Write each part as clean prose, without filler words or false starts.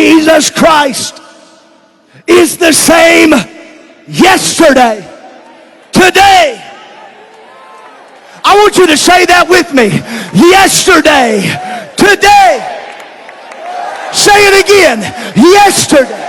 Jesus Christ is the same yesterday, today. I want you to say that with me. Yesterday, today. Say it again. Yesterday.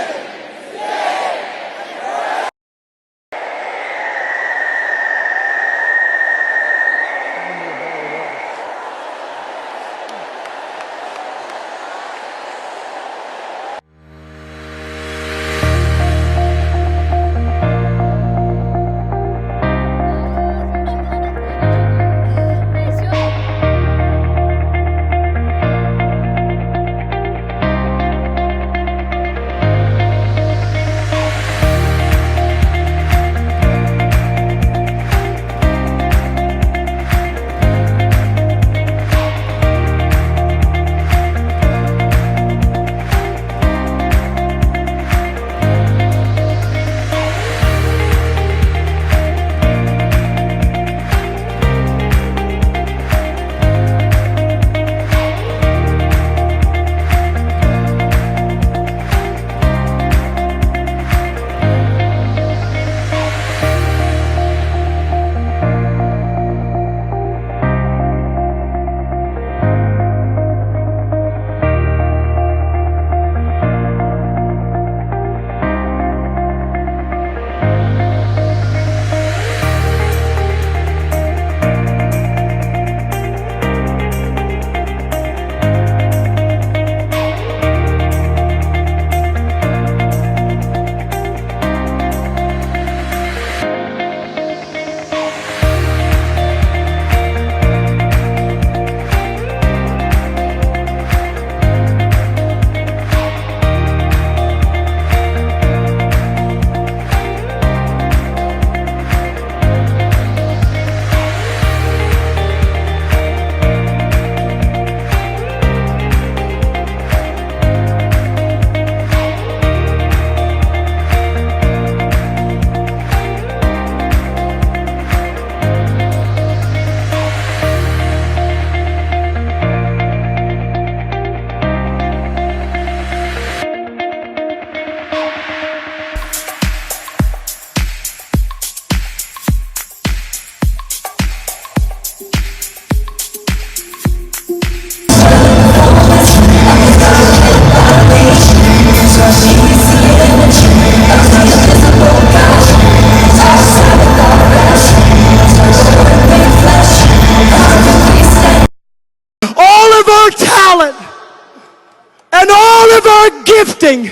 And all of our gifting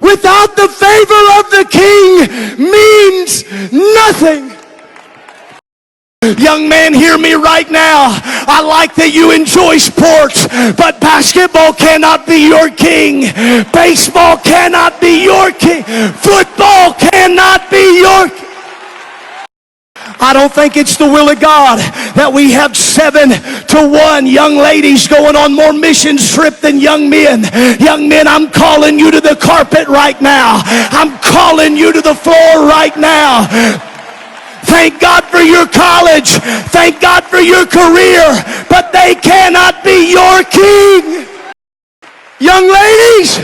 without the favor of the King means nothing. Young man, hear me right now. I like that you enjoy sports, but basketball cannot be your king. Baseball cannot be your king. Football cannot be your king. I don't think it's the will of God that we have 7-to-1 young ladies going on more missions trip than young men. Young men, I'm calling you to the carpet right now. I'm calling you to the floor right now. Thank God for your college. Thank God for your career. But they cannot be your king. Young ladies,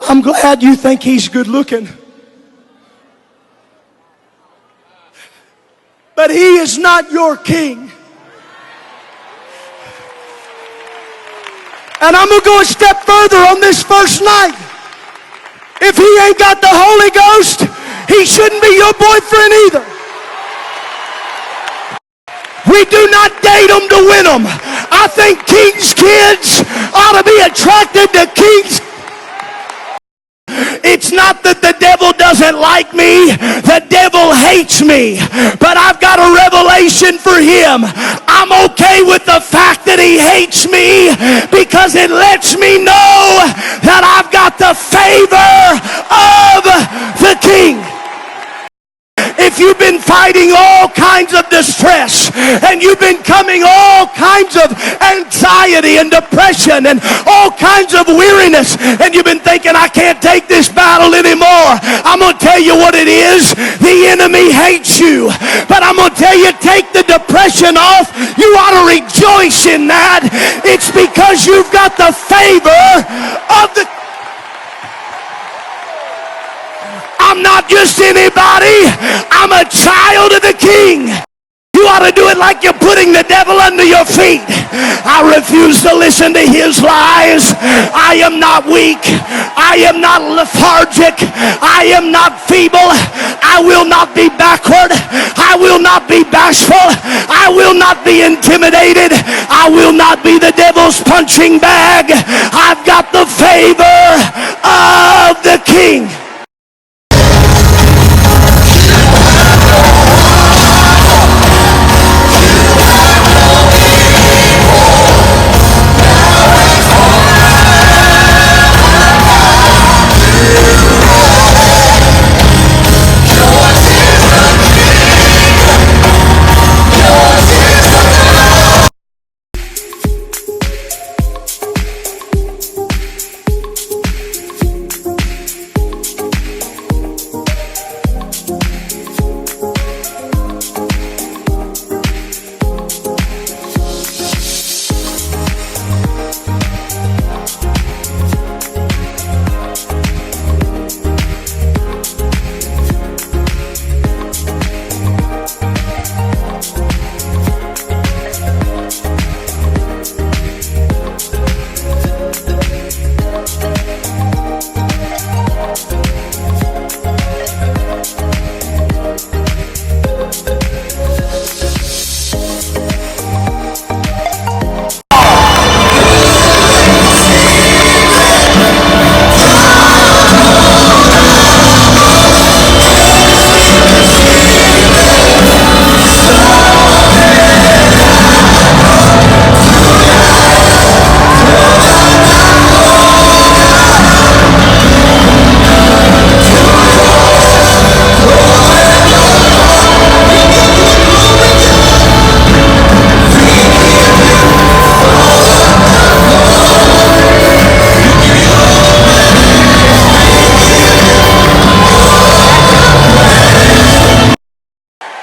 I'm glad you think he's good looking. But he is not your king. And I'm going to go a step further on this first night. If he ain't got the Holy Ghost, he shouldn't be your boyfriend either. We do not date them to win them. I think king's kids ought to be attracted to king's. It's not that the devil doesn't like me. The devil hates me. But I've got a revelation for him. I'm okay with the fact that he hates me because it lets me know that I've got the favor of the King. If you've been been fighting all kinds of distress, and you've been coming all kinds of anxiety and depression and all kinds of weariness, and you've been thinking, I can't take this battle anymore. I'm going to tell you what it is. The enemy hates you, but I'm going to tell you, take the depression off. You ought to rejoice in that. It's because you've got the favor of the... I'm not just anybody. I'm a child of the King. You ought to do it like you're putting the devil under your feet. I refuse to listen to his lies. I am not weak. I am not lethargic. I am not feeble. I will not be backward. I will not be bashful. I will not be intimidated. I will not be the devil's punching bag. I've got the favor of the King.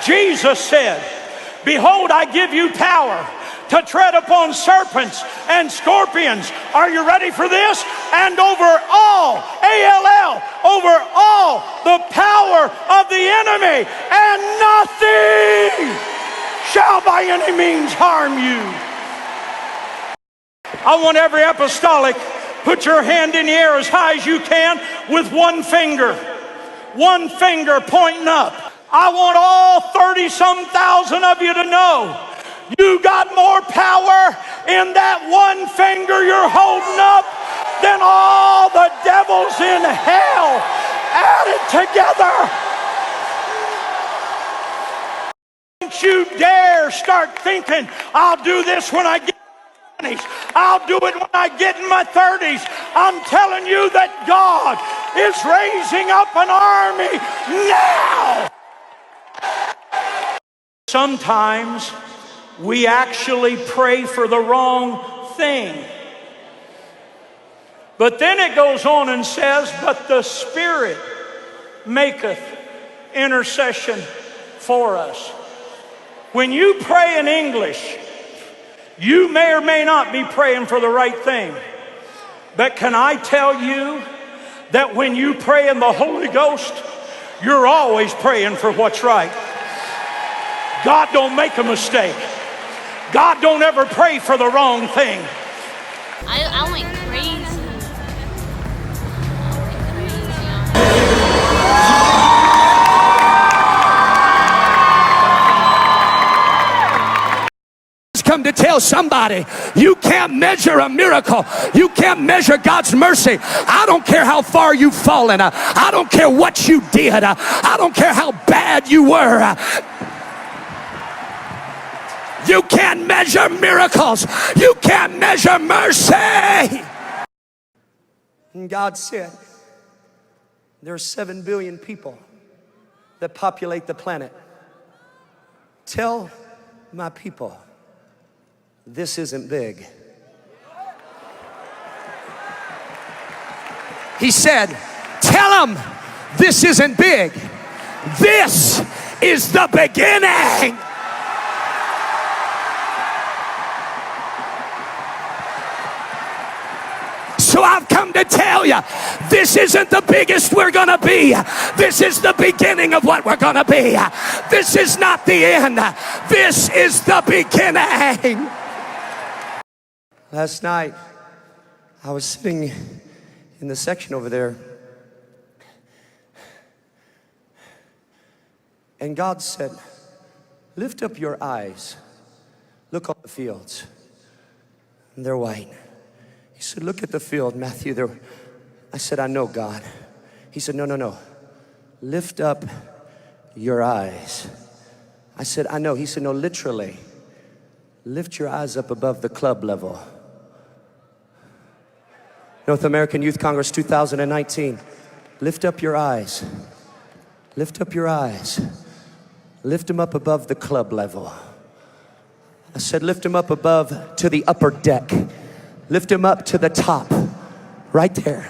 Jesus said, behold, I give you power to tread upon serpents and scorpions. Are you ready for this? And over all, A-L-L, over all the power of the enemy, and nothing shall by any means harm you. I want every apostolic, put your hand in the air as high as you can with one finger pointing up. I want all 30-some thousand of you to know you got more power in that one finger you're holding up than all the devils in hell added together. Don't you dare start thinking, I'll do this when I get in my 20s. I'll do it when I get in my 30s. I'm telling you that God is raising up an army now. Sometimes we actually pray for the wrong thing. But then it goes on and says, but the Spirit maketh intercession for us. When you pray in English, you may or may not be praying for the right thing. But can I tell you that when you pray in the Holy Ghost, you're always praying for what's right. God don't make a mistake. God don't ever pray for the wrong thing. I went crazy. Come to tell somebody, you can't measure a miracle. You can't measure God's mercy. I don't care how far you've fallen. I don't care what you did. I don't care how bad you were. You can't measure miracles. You can't measure mercy. And God said, there are 7 billion people that populate the planet. Tell my people, this isn't big. He said, tell them this isn't big. This is the beginning. So I've come to tell you, this isn't the biggest we're gonna be. This is the beginning of what we're gonna be. This is not the end. This is the beginning. Last night, I was sitting in the section over there, and God said, lift up your eyes. Look on the fields. And they're white. He said, look at the field, Matthew. I said, I know, God. He said, no. Lift up your eyes. I said, I know. He said, no, literally. Lift your eyes up above the club level. North American Youth Congress 2019. Lift up your eyes. Lift up your eyes. Lift them up above the club level. I said, lift them up above to the upper deck. Lift him up to the top, right there.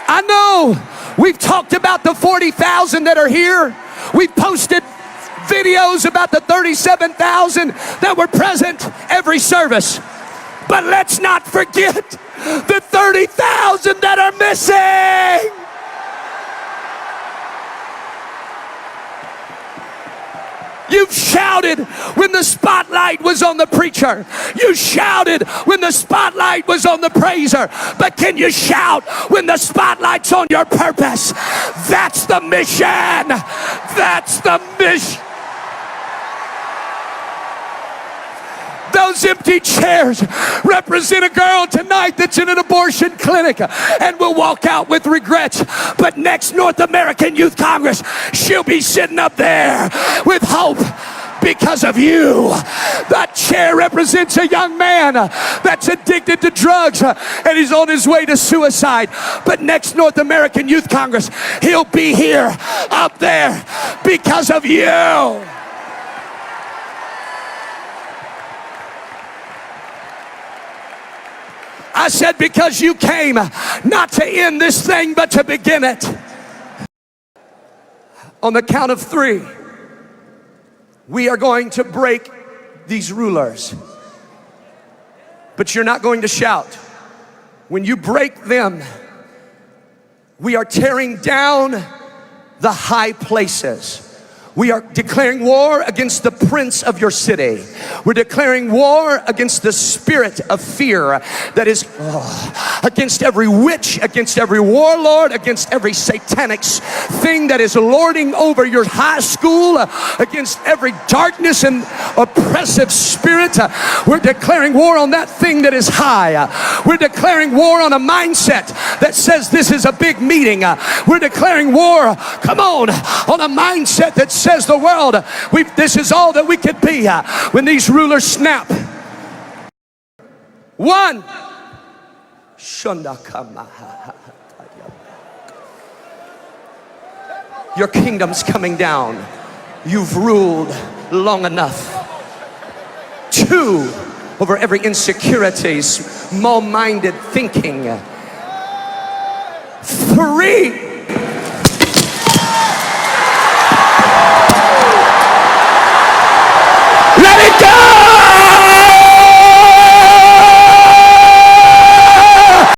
I know we've talked about the 40,000 that are here. We've posted videos about the 37,000 that were present every service. But let's not forget the 30,000 that are missing. You've shouted when the spotlight was on the preacher. You shouted when the spotlight was on the praiser. But can you shout when the spotlight's on your purpose? That's the mission. That's the mission. Those empty chairs represent a girl tonight that's in an abortion clinic and will walk out with regrets. But next North American Youth Congress, she'll be sitting up there with hope because of you. That chair represents a young man that's addicted to drugs and he's on his way to suicide. But next North American Youth Congress, he'll be here up there because of you. I said, because you came not to end this thing, but to begin it. On the count of 3, we are going to break these rulers. But you're not going to shout. When you break them, we are tearing down the high places. We are declaring war against the prince of your city. We're declaring war against the spirit of fear that is against every witch, against every warlord, against every satanic thing that is lording over your high school, against every darkness and oppressive spirit. We're declaring war on that thing that is high. We're declaring war on a mindset that says this is a big meeting. We're declaring war, come on a mindset that says the world, this is all that we could be when these rulers snap. 1. Your kingdom's coming down. You've ruled long enough. 2. Over every insecurity, small-minded thinking. 3.